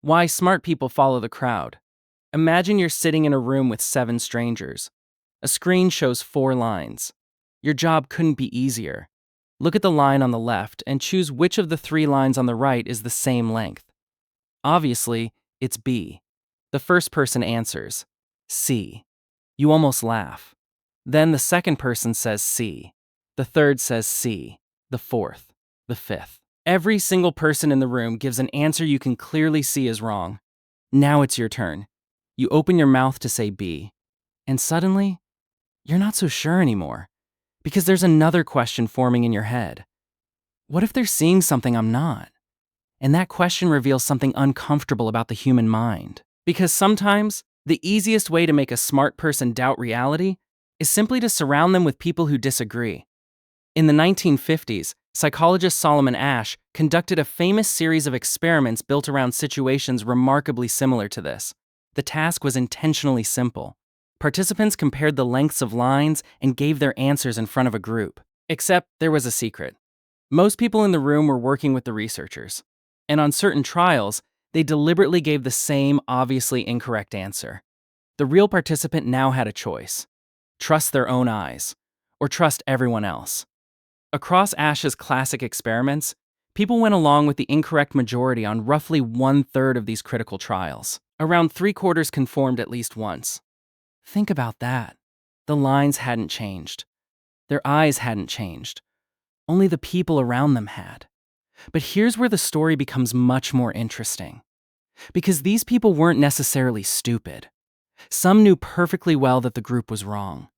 Why smart people follow the crowd. Imagine you're sitting in a room with 7 strangers. A screen shows 4 lines. Your job couldn't be easier. Look at the line on the left and choose which of the 3 lines on the right is the same length. Obviously, it's B. The first person answers, C. You almost laugh. Then the second person says C. The third says C. The fourth. The fifth. Every single person in the room gives an answer you can clearly see is wrong. Now it's your turn. You open your mouth to say B. And suddenly, you're not so sure anymore. Because there's another question forming in your head. What if they're seeing something I'm not? And that question reveals something uncomfortable about the human mind. Because sometimes, the easiest way to make a smart person doubt reality is simply to surround them with people who disagree. In the 1950s, psychologist Solomon Asch conducted a famous series of experiments built around situations remarkably similar to this. The task was intentionally simple. Participants compared the lengths of lines and gave their answers in front of a group. Except there was a secret. Most people in the room were working with the researchers. And on certain trials, they deliberately gave the same obviously incorrect answer. The real participant now had a choice. Trust their own eyes, or trust everyone else. Across Asch's classic experiments, people went along with the incorrect majority on roughly 1/3 of these critical trials. Around 3/4 conformed at least once. Think about that. The lines hadn't changed. Their eyes hadn't changed. Only the people around them had. But here's where the story becomes much more interesting. Because these people weren't necessarily stupid. Some knew perfectly well that the group was wrong.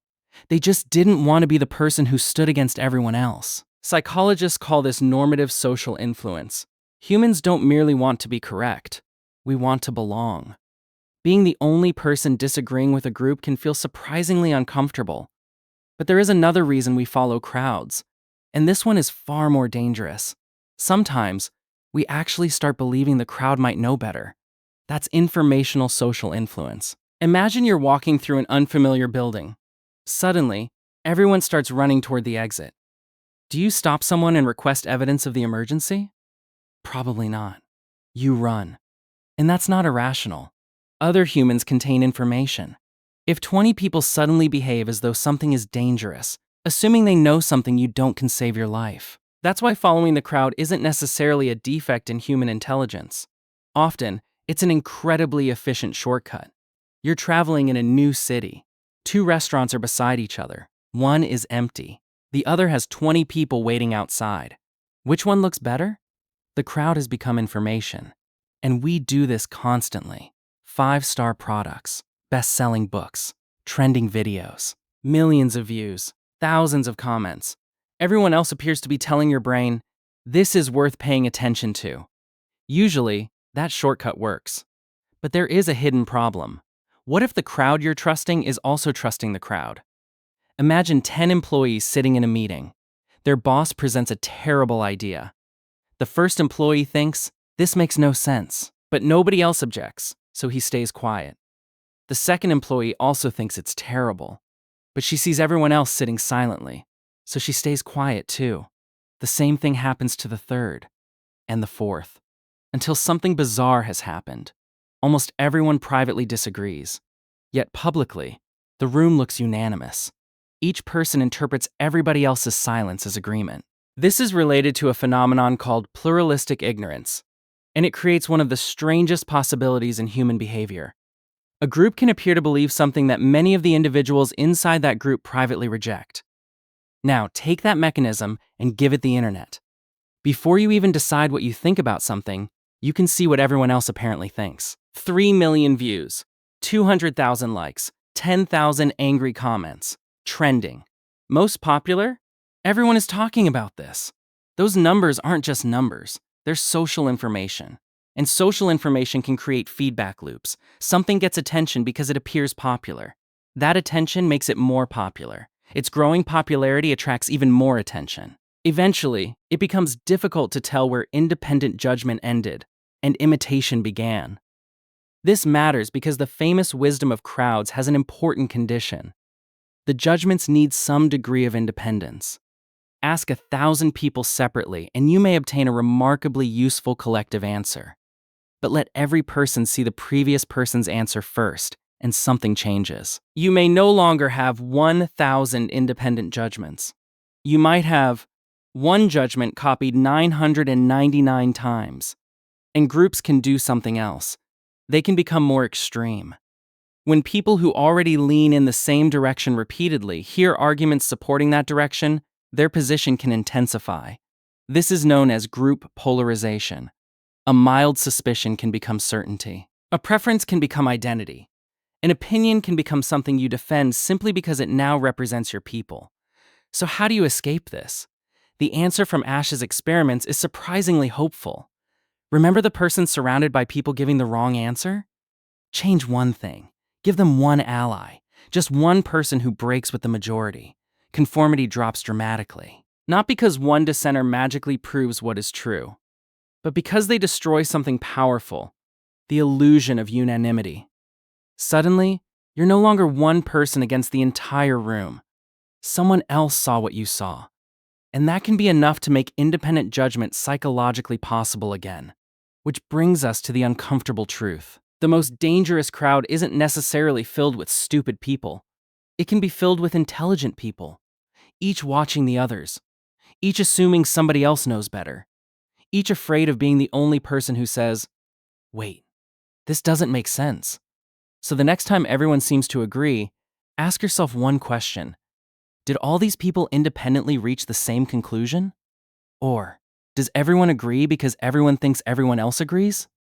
They just didn't want to be the person who stood against everyone else. Psychologists call this normative social influence. Humans don't merely want to be correct. We want to belong. Being the only person disagreeing with a group can feel surprisingly uncomfortable. But there is another reason we follow crowds, and this one is far more dangerous. Sometimes, we actually start believing the crowd might know better. That's informational social influence. Imagine you're walking through an unfamiliar building. Suddenly, everyone starts running toward the exit. Do you stop someone and request evidence of the emergency? Probably not. You run. And that's not irrational. Other humans contain information. If 20 people suddenly behave as though something is dangerous, assuming they know something you don't can save your life. That's why following the crowd isn't necessarily a defect in human intelligence. Often, it's an incredibly efficient shortcut. You're traveling in a new city. 2 restaurants are beside each other. One is empty. The other has 20 people waiting outside. Which one looks better? The crowd has become information. And we do this constantly. 5-star products, best-selling books, trending videos, millions of views, thousands of comments. Everyone else appears to be telling your brain, this is worth paying attention to. Usually, that shortcut works. But there is a hidden problem. What if the crowd you're trusting is also trusting the crowd? Imagine 10 employees sitting in a meeting. Their boss presents a terrible idea. The first employee thinks, this makes no sense, but nobody else objects, so he stays quiet. The second employee also thinks it's terrible, but she sees everyone else sitting silently, so she stays quiet too. The same thing happens to the third, and the fourth, until something bizarre has happened. Almost everyone privately disagrees. Yet publicly, the room looks unanimous. Each person interprets everybody else's silence as agreement. This is related to a phenomenon called pluralistic ignorance, and it creates one of the strangest possibilities in human behavior. A group can appear to believe something that many of the individuals inside that group privately reject. Now, take that mechanism and give it the internet. Before you even decide what you think about something, you can see what everyone else apparently thinks. 3 million views, 200,000 likes, 10,000 angry comments, trending. Most popular? Everyone is talking about this. Those numbers aren't just numbers, they're social information. And social information can create feedback loops. Something gets attention because it appears popular. That attention makes it more popular. Its growing popularity attracts even more attention. Eventually, it becomes difficult to tell where independent judgment ended and imitation began. This matters because the famous wisdom of crowds has an important condition. The judgments need some degree of independence. Ask 1,000 people separately, and you may obtain a remarkably useful collective answer. but let every person see the previous person's answer first, and something changes. You may no longer have 1,000 independent judgments. You might have one judgment copied 999 times. And groups can do something else. They can become more extreme. When people who already lean in the same direction repeatedly hear arguments supporting that direction, their position can intensify. This is known as group polarization. A mild suspicion can become certainty. A preference can become identity. An opinion can become something you defend simply because it now represents your people. So how do you escape this? The answer from Asch's experiments is surprisingly hopeful. Remember the person surrounded by people giving the wrong answer? Change one thing. Give them one ally. Just one person who breaks with the majority. Conformity drops dramatically. Not because one dissenter magically proves what is true, but because they destroy something powerful, the illusion of unanimity. Suddenly, you're no longer one person against the entire room. Someone else saw what you saw. And that can be enough to make independent judgment psychologically possible again. Which brings us to the uncomfortable truth. The most dangerous crowd isn't necessarily filled with stupid people. It can be filled with intelligent people, each watching the others, each assuming somebody else knows better, each afraid of being the only person who says, "Wait, this doesn't make sense." So the next time everyone seems to agree, ask yourself one question. Did all these people independently reach the same conclusion? Or does everyone agree because everyone thinks everyone else agrees?